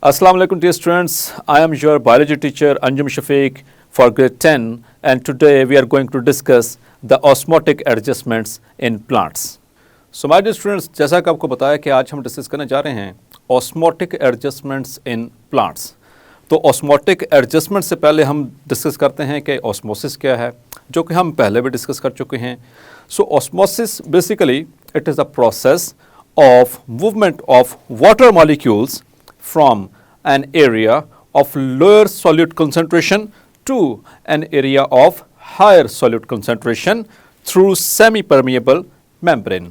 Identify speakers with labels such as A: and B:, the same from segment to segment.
A: Assalamu alaikum dear students. I am your biology teacher Anjum Shafiq for grade 10 and today we are going to discuss the osmotic adjustments in plants. So my dear students, जैसा कि आपको बताया कि आज हम discuss करने जा रहे हैं osmotic adjustments in plants. तो osmotic adjustment से पहले हम डिस्कस करते हैं कि osmosis क्या है, जो कि हम पहले भी डिस्कस कर चुके हैं. So osmosis basically it is the process of movement of water molecules from an area of lower solute concentration to an area of higher solute concentration through semi-permeable membrane.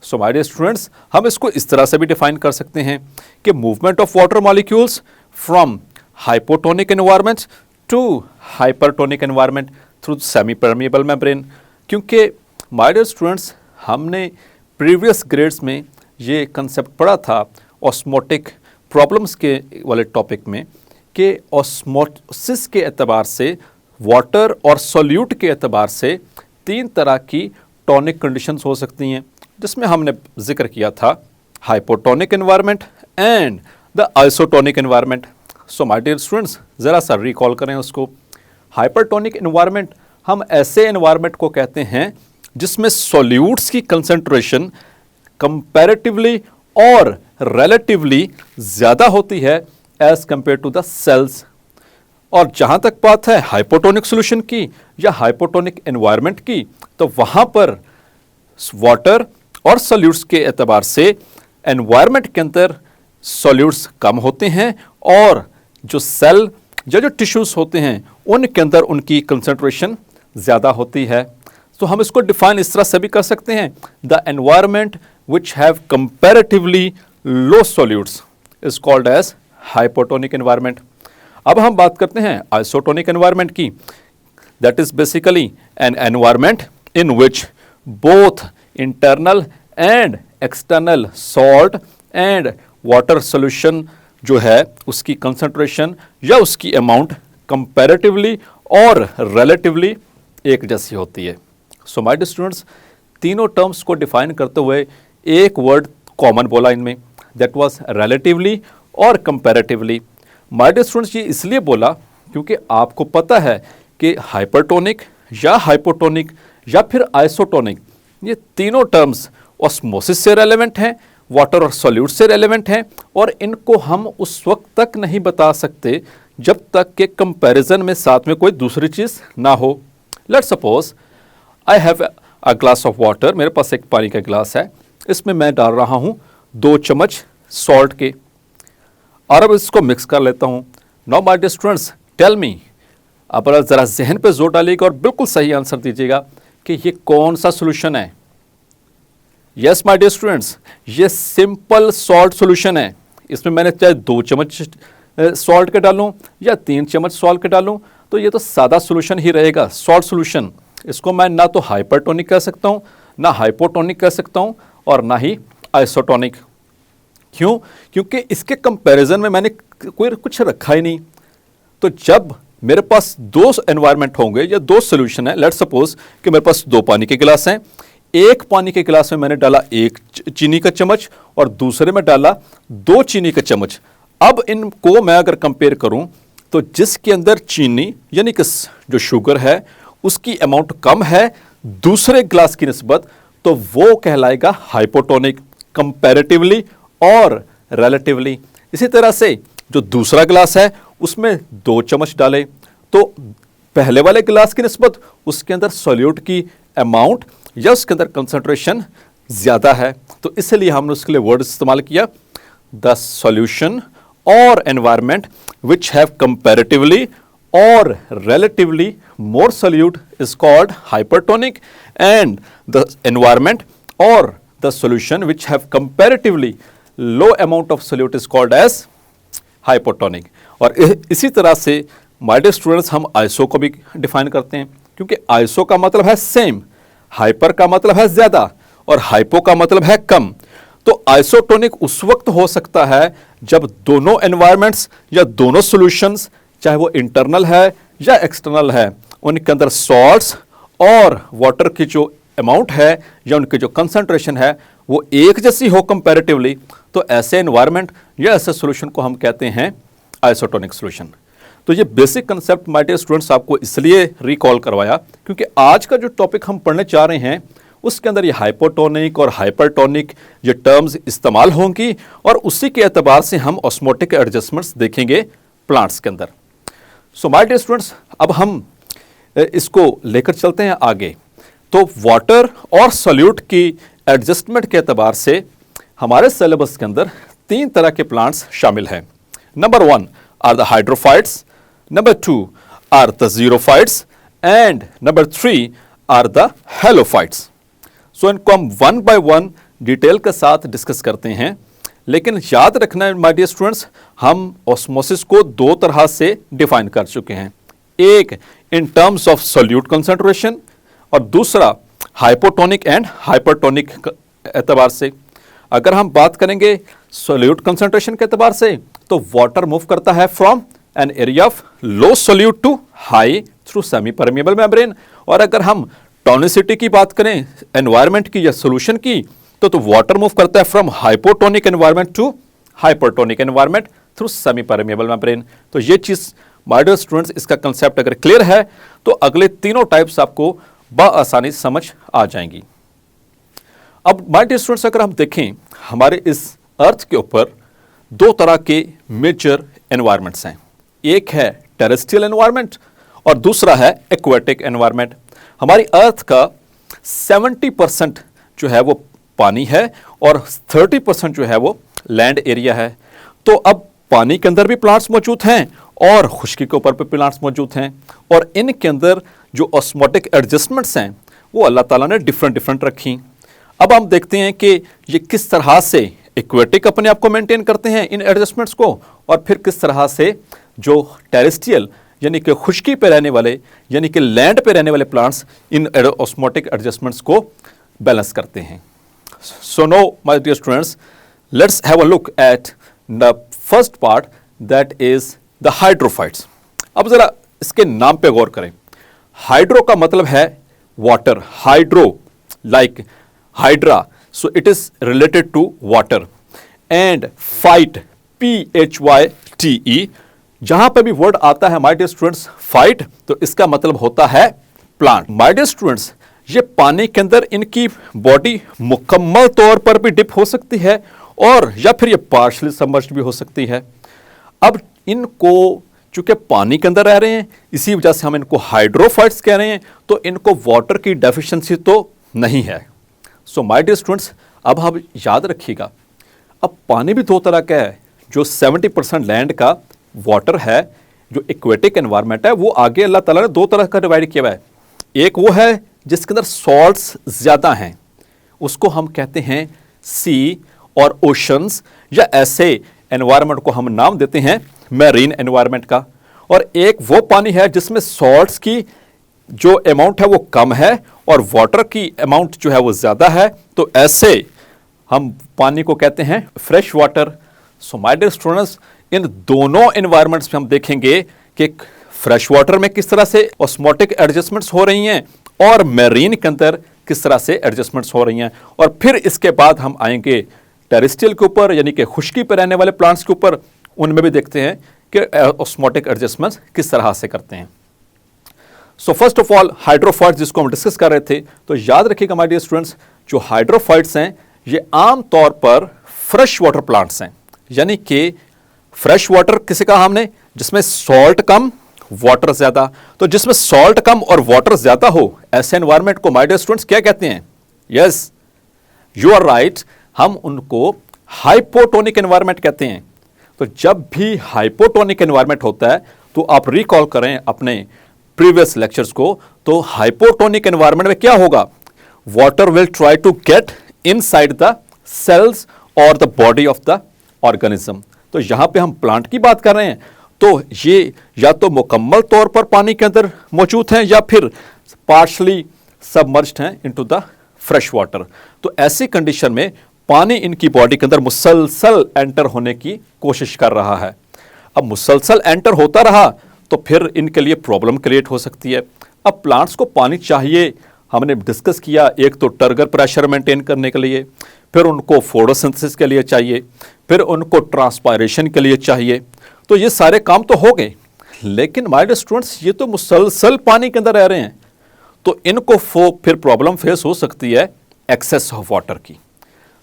A: So my dear students, हम इसको इस तरह से भी define कर सकते हैं कि movement of water molecules from hypotonic environment to hypertonic environment through semi-permeable membrane. क्योंकि my dear students, हमने प्रीवियस ग्रेड्स में ये कंसेप्ट पढ़ा था ऑस्मोटिक प्रॉब्लम्स के वाले टॉपिक में कि ऑस्मोसिस के एतबार से वाटर और सॉल्यूट के एतबार से तीन तरह की टॉनिक कंडीशंस हो सकती हैं, जिसमें हमने जिक्र किया था hypotonic environment and the isotonic environment. So my dear students, ज़रा सा रिकॉल करें उसको. हाइपरटोनिक एनवायरनमेंट हम ऐसे एनवायरनमेंट को कहते हैं जिसमें सॉल्यूट्स की कंसंट्रेशन कंपैरेटिवली और रिलेटिवली ज़्यादा होती है as compare to the cells. और जहाँ तक बात है हाइपोटोनिक सॉल्यूशन की या हाइपोटोनिक एनवायरनमेंट की, तो वहाँ पर वाटर और सॉल्यूट्स के एतबार से एनवायरनमेंट के अंदर सॉल्यूट्स कम होते हैं और जो सेल या जो टिश्यूज़ होते हैं उनके अंदर उनकी कंसंट्रेशन ज़्यादा होती है. तो हम इसको डिफाइन इस तरह से भी कर सकते हैं, the environment which have comparatively low solutes is called as hypotonic environment. अब हम बात करते हैं isotonic environment की. That is basically an environment in which both internal and external salt and water solution जो है उसकी concentration या उसकी amount comparatively और relatively एक जैसी होती है. So my dear students, तीनों टर्म्स को डिफाइन करते हुए एक वर्ड कॉमन बोला इनमें, दैट वाज रिलेटिवली और कंपैरेटिवली. माय डियर स्टूडेंट्स, ये इसलिए बोला क्योंकि आपको पता है कि हाइपरटोनिक या हाइपोटोनिक या फिर आइसोटोनिक ये तीनों टर्म्स ऑस्मोसिस से रेलेवेंट हैं, वाटर और सॉल्यूट से रेलेवेंट हैं, और इनको हम उस वक्त तक नहीं बता सकते जब तक कि कंपैरिजन में साथ में कोई दूसरी चीज़ ना हो. Let's suppose I have a glass of water. मेरे पास एक पानी का गिलास है, इसमें मैं डाल रहा हूँ 2 चम्मच सॉल्ट के और अब इसको मिक्स कर लेता हूँ. Now my dear students, tell me, अब ज़रा जहन पे जोर डालिएगा और बिल्कुल सही आंसर दीजिएगा कि ये कौन सा सोल्यूशन है. यस माय डियर स्टूडेंट्स, ये सिंपल सॉल्ट सोल्यूशन है. इसमें मैंने चाहे 2 चम्मच सॉल्ट के डालूँ या 3 चम्मच सॉल्ट के डालूँ तो ये तो सादा सोल्यूशन ही रहेगा, सॉल्ट सोल्यूशन. इसको मैं ना तो हाइपरटोनिक कह सकता हूँ, ना हाइपोटोनिक कह सकता हूँ और ना ही आइसोटोनिक. क्यों? क्योंकि इसके कंपैरिजन में मैंने कोई कुछ रखा ही नहीं. तो जब मेरे पास 2 एनवायरनमेंट होंगे या 2 सोल्यूशन है, लेट्स सपोज कि मेरे पास 2 पानी के गिलास हैं. एक पानी के गिलास में मैंने डाला 1 चीनी का चम्मच और दूसरे में डाला 2 चीनी का चम्मच. अब इनको मैं अगर कंपेयर करूं तो जिसके अंदर चीनी यानी कि जो शुगर है उसकी अमाउंट कम है दूसरे ग्लास की निस्बत, तो वो कहलाएगा हाइपोटोनिक कंपैरेटिवली और रिलेटिवली. इसी तरह से जो दूसरा ग्लास है उसमें 2 चम्मच डाले तो पहले वाले ग्लास की निस्बत उसके अंदर सॉल्यूट की अमाउंट या उसके अंदर कंसंट्रेशन ज़्यादा है, तो इसलिए हमने उसके लिए वर्ड इस्तेमाल किया द सॉल्यूशन और environment which have comparatively or relatively more solute is called hypertonic, and the environment or the solution which have comparatively low amount of solute is called as hypotonic. और इसी तरह से my dear students हम iso को भी define करते हैं, क्योंकि आइसो का मतलब है सेम, हाइपर का मतलब है ज़्यादा और हाइपो का मतलब है कम. तो आइसोटोनिक उस वक्त हो सकता है जब दोनों एनवायरनमेंट्स या दोनों सॉल्यूशंस चाहे वो इंटरनल है या एक्सटर्नल है, उनके अंदर सॉल्ट्स और वाटर की जो अमाउंट है या उनकी जो कंसंट्रेशन है वो एक जैसी हो कंपैरेटिवली, तो ऐसे एनवायरनमेंट या ऐसे सॉल्यूशन को हम कहते हैं आइसोटोनिक सॉल्यूशन। तो ये basic concept my dear students आपको इसलिए रिकॉल करवाया क्योंकि आज का जो टॉपिक हम पढ़ने चाह रहे हैं उसके अंदर ये हाइपोटोनिक और हाइपरटोनिक ये टर्म्स इस्तेमाल होंगी और उसी के एतबार से हम ऑस्मोटिक एडजस्टमेंट्स देखेंगे प्लांट्स के अंदर। सो माय डियर स्टूडेंट्स, अब हम इसको लेकर चलते हैं आगे। तो वाटर और सॉल्यूट की एडजस्टमेंट के एतबार से हमारे सिलेबस के अंदर 3 तरह के प्लांट्स शामिल हैं। Number 1 are the hydrophytes, number 2 are the xerophytes and number 3 are the halophytes. So इनको हम 1 बाय 1 डिटेल के साथ डिस्कस करते हैं, लेकिन याद रखना है माय डियर स्टूडेंट्स, हम ऑस्मोसिस को 2 तरह से डिफाइन कर चुके हैं, एक in terms of solute concentration और दूसरा हाइपोटोनिक एंड हाइपरटोनिक एतबार से। अगर हम बात करेंगे सॉल्यूट कंसंट्रेशन के एतबार से तो वाटर मूव करता है from an area of low solute to high through semi permeable membrane, और अगर हम टोनिसिटी की बात करें एनवायरनमेंट की या सॉल्यूशन की तो वाटर मूव करता है from hypotonic environment to hypertonic environment through semi permeable membrane. तो ये चीज माय डियर स्टूडेंट्स, इसका कंसेप्ट अगर क्लियर है तो अगले तीनों टाइप्स आपको बआसानी समझ आ जाएंगी। अब माय डियर स्टूडेंट्स, अगर हम देखें हमारे इस अर्थ के ऊपर 2 तरह के मेजर एनवायरनमेंट्स हैं, एक है टेरेस्ट्रियल एनवायरनमेंट और दूसरा है एक्वेटिक एनवायरनमेंट। हमारी अर्थ का 70% जो है वो पानी है और 30% जो है वो लैंड एरिया है। तो अब पानी के अंदर भी प्लांट्स मौजूद हैं और खुश्की के ऊपर भी प्लांट्स मौजूद हैं, और इनके अंदर जो ऑस्मोटिक एडजस्टमेंट्स हैं वो अल्लाह ताला ने डिफरेंट रखी। अब हम देखते हैं कि ये किस तरह से एक्वेटिक अपने आप को मेंटेन करते हैं इन एडजस्टमेंट्स को, और फिर किस तरह से जो टेरेस्ट्रियल यानी कि खुश्की पे रहने वाले यानी कि लैंड पे रहने वाले प्लांट्स इन ऑस्मोटिक एडजस्टमेंट्स को बैलेंस करते हैं। So no my dear students, let's have a look at the first part, that is the hydrophytes. अब जरा इसके नाम पे गौर करें। हाइड्रो का मतलब है water, hydro like hydra, so it is related to water, and phyte PHYTE, जहां पे भी वर्ड आता है माय डियर स्टूडेंट्स फाइट, तो इसका मतलब होता है प्लांट। माय डियर स्टूडेंट्स, ये पानी के अंदर इनकी बॉडी मुकम्मल तौर पर भी डिप हो सकती है और या फिर ये पार्शली सबमर्ज्ड भी हो सकती है। अब इनको चूंकि पानी के अंदर रह रहे हैं इसी वजह से हम इनको हाइड्रोफाइट्स कह रहे हैं, तो इनको वाटर की डेफिशिएंसी तो नहीं है। सो माय डियर स्टूडेंट्स, अब हम याद रखिएगा, अब पानी भी 2 तरह का है, जो 70% लैंड का वाटर है, जो एक्वेटिक एनवायरनमेंट है वो आगे अल्लाह ताला ने 2 तरह का डिवाइड किया हुआ है। एक वो है जिसके अंदर सॉल्ट्स ज़्यादा हैं, उसको हम कहते हैं सी और ओशंस, या ऐसे एनवायरनमेंट को हम नाम देते हैं मैरीन एनवायरनमेंट का। और एक वो पानी है जिसमें सॉल्ट्स की जो अमाउंट है वो कम है और वाटर की अमाउंट जो है वो ज़्यादा है, तो ऐसे हम पानी को कहते हैं fresh water. So my dear students, इन दोनों एनवायरनमेंट्स में हम देखेंगे कि फ्रेश वाटर में किस तरह से ऑस्मोटिक एडजस्टमेंट्स हो रही हैं और मैरीन के अंदर किस तरह से एडजस्टमेंट्स हो रही हैं, और फिर इसके बाद हम आएंगे टेरेस्ट्रियल के ऊपर यानी कि खुश्की पर रहने वाले प्लांट्स के ऊपर, उनमें भी देखते हैं कि ऑस्मोटिक एडजस्टमेंट्स किस तरह से करते हैं। So first of all hydrophytes जिसको हम डिस्कस कर रहे थे, तो याद रखिएगा माय डियर स्टूडेंट्स, जो हाइड्रोफाइट्स हैं ये आम तौर पर फ्रेश वाटर प्लांट्स हैं, यानी कि फ्रेश वाटर किसे कहा हमने, जिसमें सॉल्ट कम वाटर ज्यादा। तो जिसमें सॉल्ट कम और वाटर ज्यादा हो ऐसे एनवायरनमेंट को माय डियर स्टूडेंट्स क्या कहते हैं? यस, यू आर राइट, हम उनको हाइपोटोनिक एनवायरनमेंट कहते हैं। तो जब भी हाइपोटोनिक एनवायरनमेंट होता है तो आप रिकॉल करें अपने प्रीवियस लेक्चर्स को, तो हाइपोटोनिक एनवायरनमेंट में क्या होगा, water will try to get inside the cells और the body of the organism. तो यहां पे हम प्लांट की बात कर रहे हैं, तो ये या तो मुकम्मल तौर पर पानी के अंदर मौजूद हैं या फिर पार्शली सबमर्ज्ड हैं इनटू द फ्रेश वाटर। तो ऐसी कंडीशन में पानी इनकी बॉडी के अंदर मुसलसल एंटर होने की कोशिश कर रहा है। अब मुसलसल एंटर होता रहा तो फिर इनके लिए प्रॉब्लम क्रिएट हो सकती है। अब प्लांट्स को पानी चाहिए, हमने डिस्कस किया, एक तो टर्गर प्रेशर मेंटेन करने के लिए, फिर उनको फोटोसिंथेसिस के लिए चाहिए, फिर उनको ट्रांसपायरेशन के लिए चाहिए। तो ये सारे काम तो हो गए, लेकिन माय डियर स्टूडेंट्स ये तो मुसलसल पानी के अंदर रह रहे हैं, तो इनको फिर प्रॉब्लम फेस हो सकती है एक्सेस ऑफ वाटर की।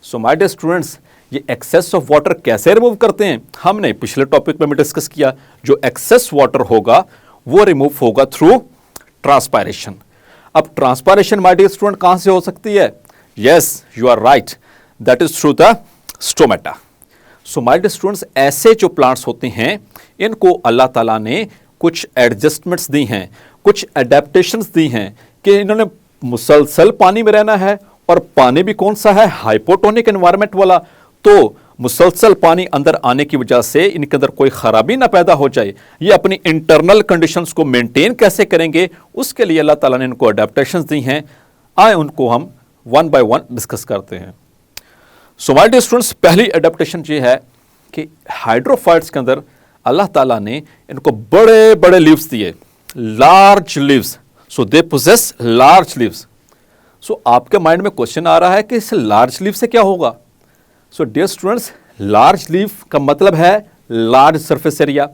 A: सो माय डियर स्टूडेंट्स, ये एक्सेस ऑफ वाटर कैसे रिमूव करते हैं, हमने पिछले टॉपिक में भी डिस्कस किया। जो एक्सेस वाटर होगा वो रिमूव होगा थ्रू ट्रांसपायरेशन। अब ट्रांसपायरेशन माय डियर स्टूडेंट कहां से हो सकती है? Yes, you are right, that is through the stomata. So my dear students, ऐसे जो प्लांट्स होते हैं इनको अल्लाह ताला ने कुछ एडजस्टमेंट्स दी हैं, कुछ एडेप्टेशंस दी हैं कि इन्होंने मुसलसल पानी में रहना है, और पानी भी कौन सा है? हाइपोटोनिक एनवायरनमेंट वाला। तो मुसलसल पानी अंदर आने की वजह से इनके अंदर कोई खराबी ना पैदा हो जाए, ये अपनी इंटरनल कंडीशंस को मेंटेन कैसे करेंगे, उसके लिए अल्लाह ताला ने इनको अडेप्टेशंस दी हैं। आए उनको हम वन बाय वन डिस्कस करते हैं। सो माय डियर स्टूडेंट्स, पहली अडेप्टेशन ये है कि हाइड्रोफाइट्स के अंदर अल्लाह ताला ने इनको बड़े बड़े लीव्स दिए, large leaves. So they possess large leaves. So आपके माइंड में क्वेश्चन आ रहा है कि इस लार्ज लीव से क्या होगा? So dear students, large leave का मतलब है लार्ज सरफेस एरिया।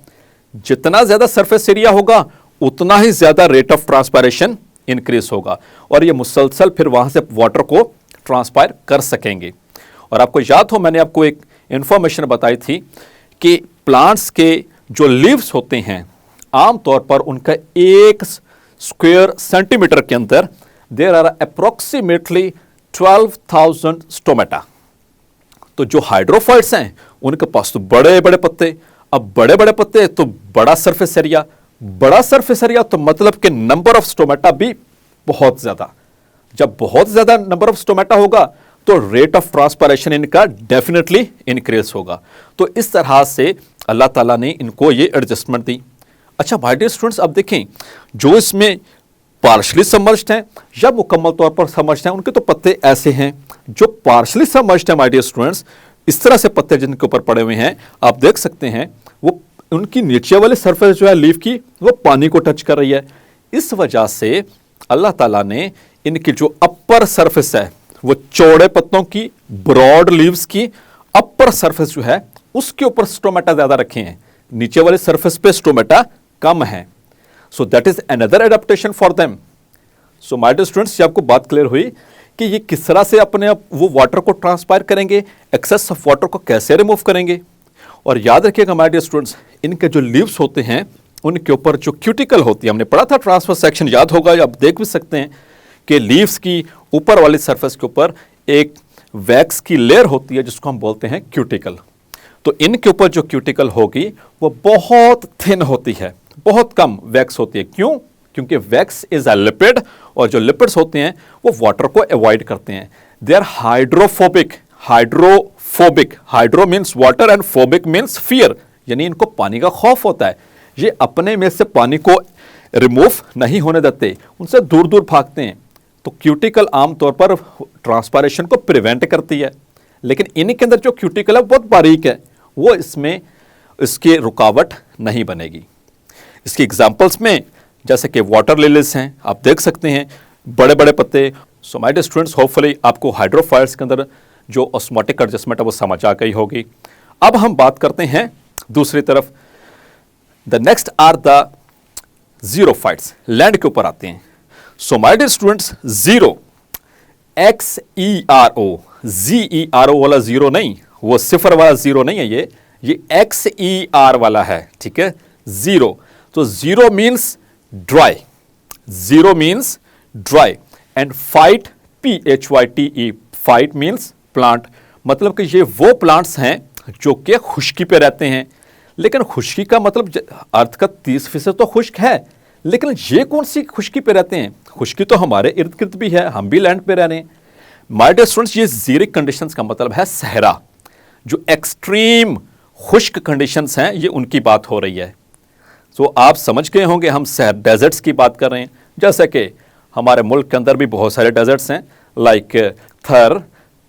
A: जितना ज्यादा सरफेस एरिया होगा उतना ही ज्यादा रेट ऑफ ट्रांसपायरेशन इंक्रीज होगा, और ये मुसलसल फिर वहां से वाटर को ट्रांसपायर कर सकेंगे। और आपको याद हो, मैंने आपको एक इंफॉर्मेशन बताई थी कि प्लांट्स के जो लीव्स होते हैं आमतौर पर उनका 1 स्क्वायर सेंटीमीटर के अंदर देयर आर अप्रोक्सीमेटली 12,000 स्टोमेटा। तो जो हाइड्रोफाइट्स हैं उनके पास तो बड़े बड़े पत्ते। अब बड़े बड़े पत्ते तो बड़ा सरफेस एरिया, बड़ा सरफेस एरिया तो मतलब कि नंबर ऑफ स्टोमेटा भी बहुत ज्यादा। जब बहुत ज्यादा नंबर ऑफ स्टोमेटा होगा तो रेट ऑफ ट्रांसपायरेशन इनका डेफिनेटली इंक्रीज होगा। तो इस तरह से अल्लाह ताला ने इनको ये एडजस्टमेंट दी। अच्छा माय डियर स्टूडेंट्स, अब देखें जो इसमें पार्शली सबमर्ज्ड हैं या मुकम्मल तौर पर सबमर्ज्ड हैं, उनके तो पत्ते ऐसे हैं। जो पार्शली सबमर्ज्ड हैं माय डियर स्टूडेंट्स, इस तरह से पत्ते जिनके ऊपर पड़े हुए हैं, आप देख सकते हैं वो उनकी नीचे वाले सरफेस जो है लीफ की, वो पानी को टच कर रही है। इस वजह से अल्लाह ताला ने इनकी जो अपर सरफेस है, वो चौड़े पत्तों की, ब्रॉड लीव्स की अपर सरफेस जो है उसके ऊपर स्टोमेटा ज्यादा रखे हैं, नीचे वाले सरफेस पे स्टोमेटा कम है। So that is another adaptation for them. So my dear students, ये आपको बात क्लियर हुई कि ये किस तरह से अपने आप वो वाटर को ट्रांसपायर करेंगे, एक्सेस ऑफ वाटर को कैसे रिमूव करेंगे। और याद रखिएगा माय डियर स्टूडेंट्स, इनके जो लीव्स होते हैं उनके ऊपर जो क्यूटिकल होती है, हमने पढ़ा था ट्रांसफर सेक्शन, याद होगा, आप देख भी सकते हैं कि लीव्स की ऊपर वाली सरफेस के ऊपर एक वैक्स की लेयर होती है जिसको हम बोलते हैं क्यूटिकल। तो इनके ऊपर जो क्यूटिकल होगी वो बहुत थिन होती है, बहुत कम वैक्स होती है। क्यों? क्योंकि वैक्स इज अ लिपिड, और जो लिपिड्स होते हैं वो वाटर को अवॉइड करते हैं। They are hydrophobic. Hydrophobic, hydro means water and phobic means fear, यानी इनको पानी का खौफ होता है। ये अपने में से पानी को रिमूव नहीं होने देते, उनसे दूर दूर भागते हैं। तो क्यूटिकल आमतौर पर ट्रांसपायरेशन को प्रिवेंट करती है, लेकिन इनके अंदर जो क्यूटिकल है बहुत बारीक है, वो इसमें इसकी रुकावट नहीं बनेगी। इसकी एग्जांपल्स में जैसे कि वाटर लिलीज हैं, आप देख सकते हैं बड़े बड़े पत्ते। So my dear students, hopefully आपको हाइड्रोफाइट्स के अंदर जो ऑस्मोटिक एडजस्टमेंट है वो समझ आ गई होगी। अब हम बात करते हैं दूसरी तरफ। The next are the xerophytes, land के ऊपर आते हैं। So my dear students, zero, XERO, ZERO वाला जीरो नहीं, वो सिफर वाला जीरो नहीं है, ये XER वाला है, ठीक है, जीरो। तो zero means dry, zero means dry, and phyte, PHYTE, fight means plant. मतलब कि ये वो प्लांट्स हैं जो कि खुश्की पे रहते हैं। लेकिन खुश्की का मतलब अर्थ का 30% तो खुश्क है, लेकिन ये कौन सी खुश्की पे रहते हैं? खुश्की तो हमारे इर्द गिर्द भी है, हम भी लैंड पे रह रहे हैं। माय डियर स्टूडेंट्स, ये ज़ीरिक कंडीशंस का मतलब है सहरा, जो एक्सट्रीम खुश्क कंडीशंस हैं, ये उनकी बात हो रही है। तो आप समझ गए होंगे हम डेजर्ट्स की बात कर रहे हैं, जैसे कि हमारे मुल्क के अंदर भी बहुत सारे डेजर्ट्स हैं, लाइक थर,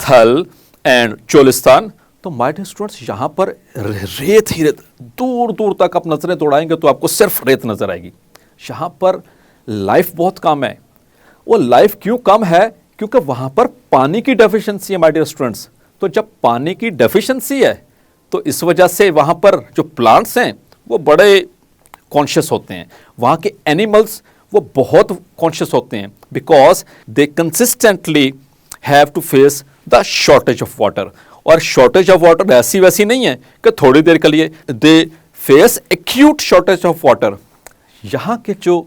A: थल एंड चोलिस्तान। तो माय डियर स्टूडेंट्स, यहाँ पर रेत ही रेत, दूर दूर तक आप नजरें दौड़ाएंगे तो आपको सिर्फ रेत नजर आएगी। यहाँ पर लाइफ बहुत कम है, वो लाइफ क्यों कम है? क्योंकि वहां पर पानी की डेफिशिएंसी है माय डियर स्टूडेंट्स। तो जब पानी की डेफिशिएंसी है तो इस वजह से वहां पर जो प्लांट्स हैं वो बड़े कॉन्शियस होते हैं, वहाँ के एनिमल्स वो बहुत कॉन्शियस होते हैं, because they consistently have to face the shortage of water. और शॉर्टेज ऑफ वाटर ऐसी वैसी नहीं है कि थोड़ी देर के लिए, they face acute shortage of water. यहाँ के जो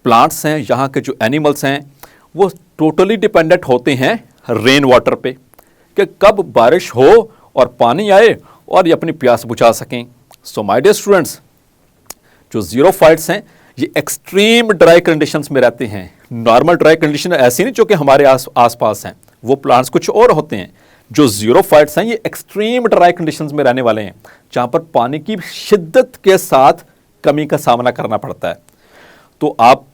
A: प्लांट्स हैं, यहाँ के जो एनिमल्स हैं, वो टोटली डिपेंडेंट होते हैं रेन वाटर पे, कि कब बारिश हो और पानी आए और ये अपनी प्यास बुझा सकें। सो माय डियर स्टूडेंट्स, जो ज़ीरोफाइट्स हैं ये एक्सट्रीम ड्राई कंडीशंस में रहते हैं। नॉर्मल ड्राई कंडीशन ऐसी नहीं जो कि हमारे आसपास हैं, वो प्लांट्स कुछ और होते हैं। जो ज़ीरोफाइट्स हैं ये एक्सट्रीम ड्राई कंडीशंस में रहने वाले हैं, जहाँ पर पानी की शिद्दत के साथ कमी का सामना करना पड़ता है। तो आप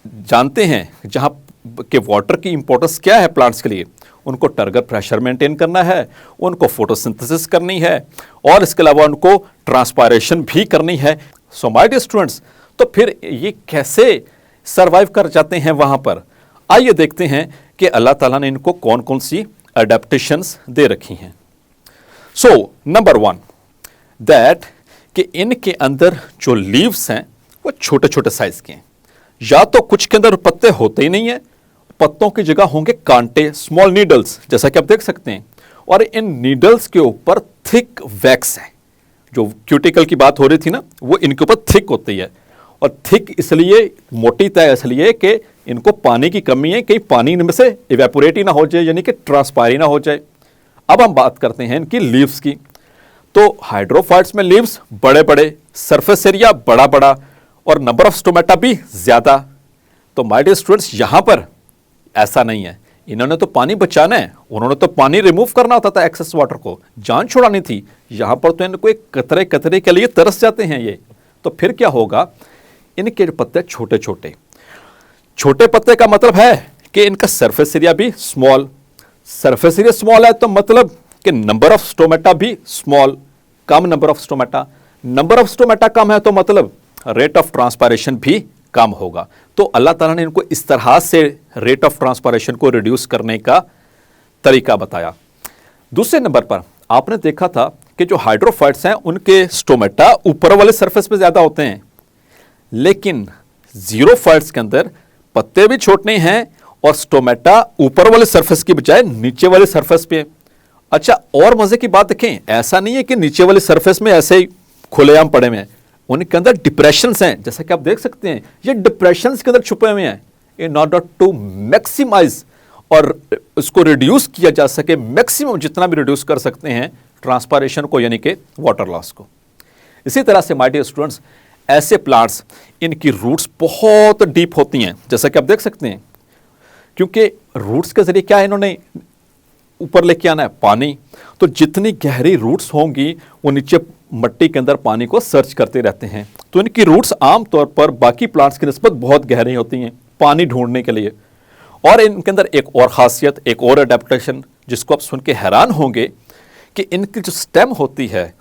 A: जानते हैं जहाँ के वाटर की इंपॉर्टेंस क्या है प्लांट्स के लिए। उनको टर्गर प्रेशर मेंटेन करना है, उनको फोटोसिंथेसिस करनी है, और इसके अलावा उनको ट्रांसपायरेशन भी करनी है। सो माय डियर स्टूडेंट्स, तो फिर ये कैसे सरवाइव कर जाते हैं वहाँ पर? आइए देखते हैं कि अल्लाह ताला ने इनको कौन कौन सी अडेप्टेशंस दे रखी हैं। सो नंबर 1 दैट कि इनके अंदर जो लीव्स हैं वो छोटे छोटे साइज के हैं। या तो कुछ के अंदर पत्ते होते ही नहीं है, पत्तों की जगह होंगे कांटे, स्मॉल नीडल्स, जैसा कि आप देख सकते हैं। और इन नीडल्स के ऊपर थिक वैक्स है। जो क्यूटिकल की बात हो रही थी ना, वो इनके ऊपर थिक होती है। और थिक इसलिए, मोटी तय इसलिए कि इनको पानी की कमी है, कहीं पानी इनमें से इवेपोरेट ही ना हो जाए, यानी कि ट्रांसपायर ही ना हो जाए। अब हम बात करते हैं इनकी लीव्स की। तो हाइड्रोफाइट्स में लीव्स बड़े बड़े, सरफेस एरिया बड़ा बड़ा, और नंबर ऑफ स्टोमेटा भी ज्यादा। तो माय डियर स्टूडेंट्स, यहां पर ऐसा नहीं है। इन्होंने तो पानी बचाना है, उन्होंने तो पानी रिमूव करना होता था, एक्सेस वाटर को जान छुड़ानी थी। यहां पर तो इनको एक कतरे कतरे के लिए तरस जाते हैं ये। तो फिर क्या होगा, इनके पत्ते छोटे छोटे, छोटे पत्ते का मतलब है कि इनका सरफेस एरिया भी स्मॉल। सरफेस एरिया स्मॉल है तो मतलब कि नंबर ऑफ स्टोमेटा भी स्मॉल, कम number of stomata. Number of stomata कम है तो मतलब रेट ऑफ ट्रांसपायरेशन भी कम होगा। तो अल्लाह ताला ने इनको इस तरह से रेट ऑफ ट्रांसपायरेशन को रिड्यूस करने का तरीका बताया। दूसरे नंबर पर आपने देखा था कि जो हाइड्रोफाइट्स हैं उनके स्टोमेटा ऊपर वाले सरफेस पे ज्यादा होते हैं, लेकिन ज़ीरोफाइट्स के अंदर पत्ते भी छोटे हैं और स्टोमेटा ऊपर वाले सरफेस की बजाय नीचे वाले सरफेस पे। अच्छा, और मजे की बात देखें, ऐसा नहीं है कि नीचे वाले सरफेस में ऐसे ही खुलेआम पड़े हुए हैं, उनके अंदर डिप्रेशंस हैं, जैसा कि आप देख सकते हैं। ये डिप्रेशंस के अंदर छुपे हुए हैं इन ऑर्डर टू मैक्सिमाइज, और उसको रिड्यूस किया जा सके, मैक्सिमम जितना भी रिड्यूस कर सकते हैं ट्रांसपायरेशन को, यानी कि वाटर लॉस को। इसी तरह से माय डियर स्टूडेंट्स, ऐसे प्लांट्स, इनकी रूट्स बहुत डीप होती हैं, जैसा कि आप देख सकते हैं, क्योंकि रूट्स के जरिए क्या है, इन्होंने ऊपर लेके आना है पानी। तो जितनी गहरी रूट्स होंगी वो नीचे मट्टी के अंदर पानी को सर्च करते रहते हैं। तो इनकी रूट्स आमतौर पर बाकी प्लांट्स की निस्बत बहुत गहरी होती हैं पानी ढूंढने के लिए। और इनके अंदर एक और खासियत, एक और अडेप्टेशन, जिसको आप सुन के हैरान होंगे कि इनकी जो स्टेम होती है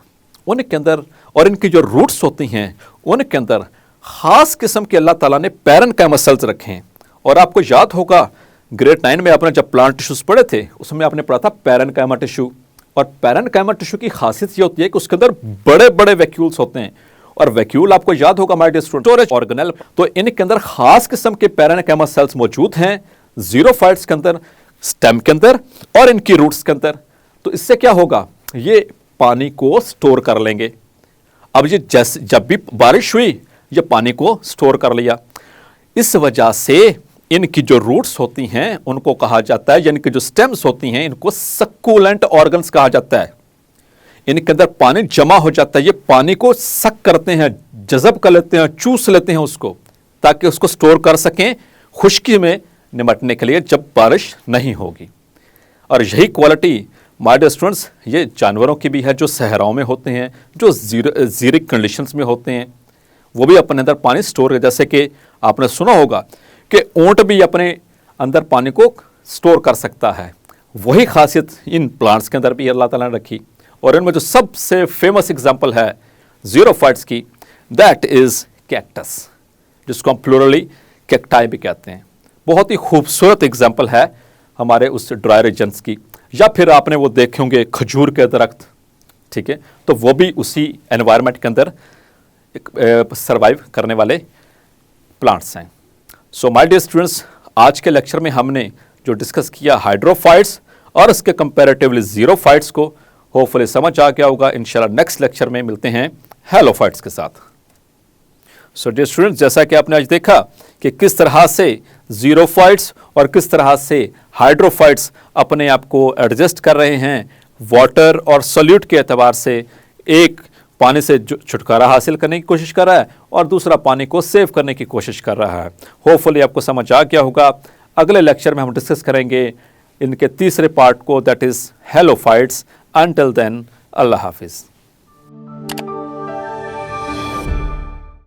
A: उनके अंदर, और इनकी जो रूट्स होती हैं उनके अंदर खास किस्म के अल्लाह ताला ने पैरेन्काइमा सेल्स रखे हैं। और आपको याद होगा ग्रेड 9 में आपने जब प्लांट टिश्यूज पढ़े थे उसमें आपने पढ़ा था पैरेन्काइमा टिश्यू। और पैरेन्काइमा टिश्यू की खासियत ये होती है कि उसके अंदर बड़े बड़े वैक्यूल्स होते हैं। और वैक्यूल आपको याद होगा my dear student, storage organelle. तो इनके अंदर खास किस्म के पैरेन्काइमा सेल्स मौजूद हैं ज़ीरोफाइट्स के अंदर, स्टेम के अंदर और इनकी रूट्स के अंदर। तो इससे क्या होगा, ये पानी को स्टोर कर लेंगे। अब ये जब भी बारिश हुई ये पानी को स्टोर कर लिया। इस वजह से इनकी जो रूट्स होती हैं उनको कहा जाता है, यानी कि जो स्टेम्स होती हैं इनको सक्कुलेंट ऑर्गन्स कहा जाता है। इनके अंदर पानी जमा हो जाता है, ये पानी को सक करते हैं, जज़ब कर लेते हैं, चूस लेते हैं उसको, ताकि उसको स्टोर कर सकें खुश्की में निमटने के लिए जब बारिश नहीं होगी। और यही क्वालिटी माय डियर स्टूडेंट्स ये जानवरों की भी है, जो सहराओं में होते हैं, जो ज़ीरिक कंडीशंस में होते हैं, वो भी अपने अंदर पानी स्टोर कर। जैसे कि आपने सुना होगा कि ऊंट भी अपने अंदर पानी को स्टोर कर सकता है। वही खासियत इन प्लांट्स के अंदर भी अल्लाह ताला ने रखी। और इनमें जो सबसे फेमस एग्जांपल है ज़ीरोफाइट्स की, दैट इज़ कैक्टस, जिसको हम प्लूरली कैक्टाई भी कहते हैं। बहुत ही खूबसूरत एग्जाम्पल है हमारे उस ड्राई रीजन्स की। या फिर आपने वो देखे होंगे खजूर के दरख्त, ठीक है, तो वो भी उसी एनवायरनमेंट के अंदर सर्वाइव करने वाले प्लांट्स हैं। सो माय डियर स्टूडेंट्स, आज के लेक्चर में हमने जो डिस्कस किया हाइड्रोफाइट्स और इसके कंपैरेटिवली ज़ीरोफाइट्स को, होपफुली समझ आ गया होगा। इंशाल्लाह नेक्स्ट लेक्चर में मिलते हैं हेलोफाइट्स के साथ। सो डियर स्टूडेंट्स, जैसा कि आपने आज देखा कि किस तरह से ज़ीरोफाइट्स और किस तरह से हाइड्रोफाइट्स अपने आप को एडजस्ट कर रहे हैं वाटर और सॉल्यूट के एतबार से। एक पानी से छुटकारा हासिल करने की कोशिश कर रहा है और दूसरा पानी को सेव करने की कोशिश कर रहा है। होपफुली आपको समझ आ गया होगा। अगले लेक्चर में हम डिस्कस करेंगे इनके तीसरे पार्ट को, that is halophytes. Until then, अल्लाह हाफिज़।